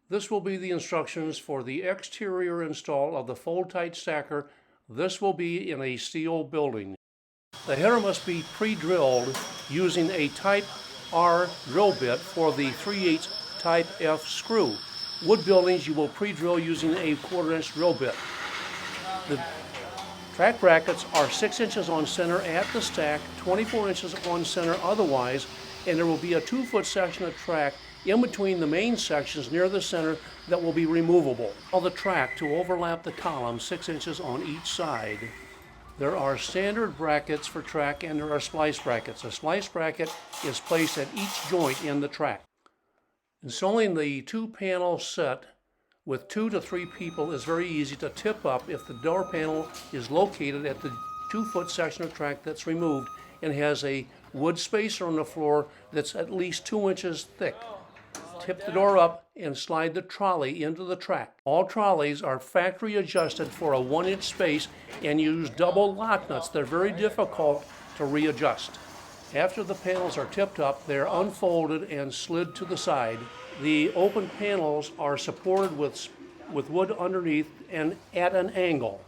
This will be the instructions for the exterior install of the fold-tight stacker. This will be in a steel building. The header must be pre-drilled using a Type R drill bit for the 3/8 Type F screw. Wood buildings you will pre-drill using a 1/4-inch drill bit. The track brackets are 6 inches on center at the stack, 24 inches on center otherwise, and there will be a 2-foot section of track in between the main sections near the center that will be removable. All the track to overlap the column 6 inches on each side. There are standard brackets for track and there are splice brackets. A splice bracket is placed at each joint in the track. Installing the 2-panel set with 2 to 3 people is very easy to tip up if the door panel is located at the 2-foot section of track that's removed and has a wood spacer on the floor that's at least 2 inches thick. Tip the door up and slide the trolley into the track. All trolleys are factory adjusted for a 1-inch space and use double lock nuts. They're very difficult to readjust. After the panels are tipped up, they're unfolded and slid to the side. The open panels are supported with wood underneath and at an angle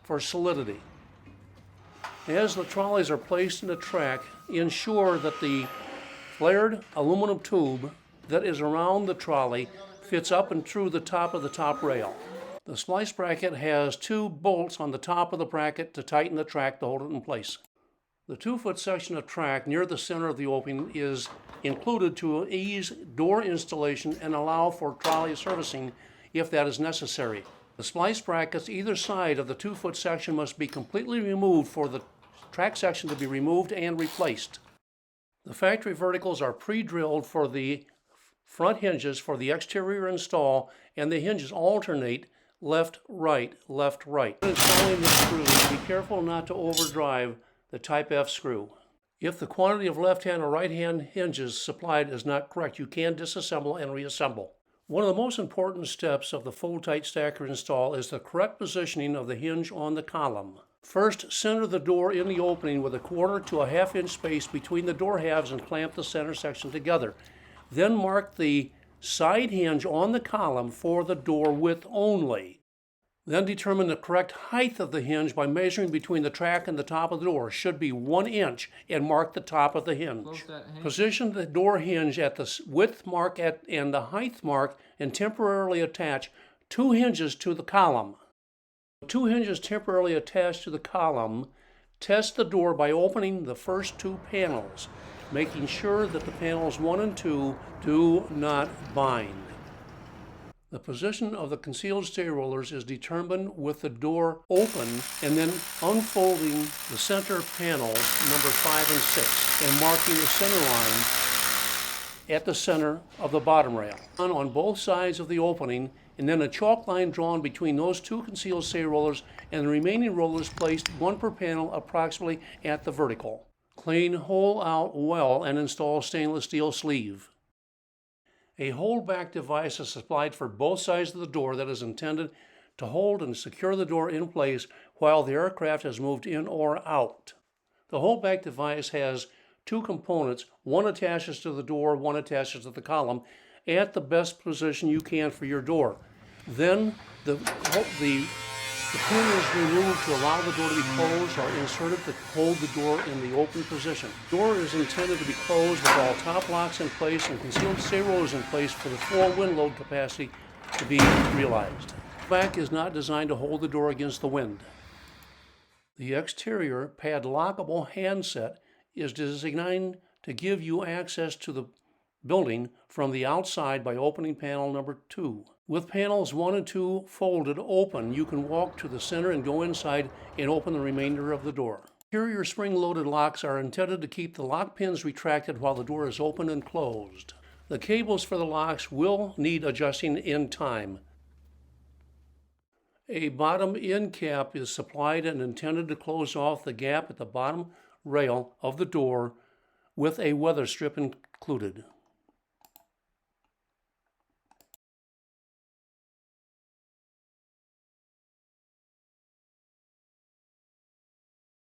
for solidity. As the trolleys are placed in the track, ensure that the flared aluminum tube that is around the trolley fits up and through the top of the top rail. The splice bracket has 2 bolts on the top of the bracket to tighten the track to hold it in place. The 2-foot section of track near the center of the opening is included to ease door installation and allow for trolley servicing if that is necessary. The splice brackets either side of the 2-foot section must be completely removed for the track section to be removed and replaced. The factory verticals are pre-drilled for the front hinges for the exterior install, and the hinges alternate left, right, left, right. When installing the screws, be careful not to overdrive the Type F screw. If the quantity of left-hand or right-hand hinges supplied is not correct, you can disassemble and reassemble. One of the most important steps of the fold-tight stacker install is the correct positioning of the hinge on the column. First, center the door in the opening with a 1/4 to a 1/2 inch space between the door halves and clamp the center section together. Then mark the side hinge on the column for the door width only. Then determine the correct height of the hinge by measuring between the track and the top of the door. It should be 1 inch and mark the top of the hinge. Position the door hinge at the width mark and the height mark and temporarily attach 2 hinges to the column. With 2 hinges temporarily attached to the column, test the door by opening the first 2 panels, making sure that the panels 1 and 2 do not bind. The position of the concealed stay rollers is determined with the door open and then unfolding the center panels number 5 and 6 and marking the center line at the center of the bottom rail. On both sides of the opening, and then a chalk line drawn between those 2 concealed stay rollers and the remaining rollers placed 1 per panel approximately at the vertical. Clean hole out well and install stainless steel sleeve. A holdback device is supplied for both sides of the door that is intended to hold and secure the door in place while the aircraft is moved in or out. The holdback device has 2 components. One attaches to the door, one attaches to the column at the best position you can for your door. Then the pin is removed to allow the door to be closed or inserted to hold the door in the open position. The door is intended to be closed with all top locks in place and concealed stay rollers in place for the full wind load capacity to be realized. The back is not designed to hold the door against the wind. The exterior padlockable handset is designed to give you access to the building from the outside by opening panel number 2. With panels 1 and 2 folded open, you can walk to the center and go inside and open the remainder of the door. Interior spring-loaded locks are intended to keep the lock pins retracted while the door is open and closed. The cables for the locks will need adjusting in time. A bottom end cap is supplied and intended to close off the gap at the bottom rail of the door with a weather strip included.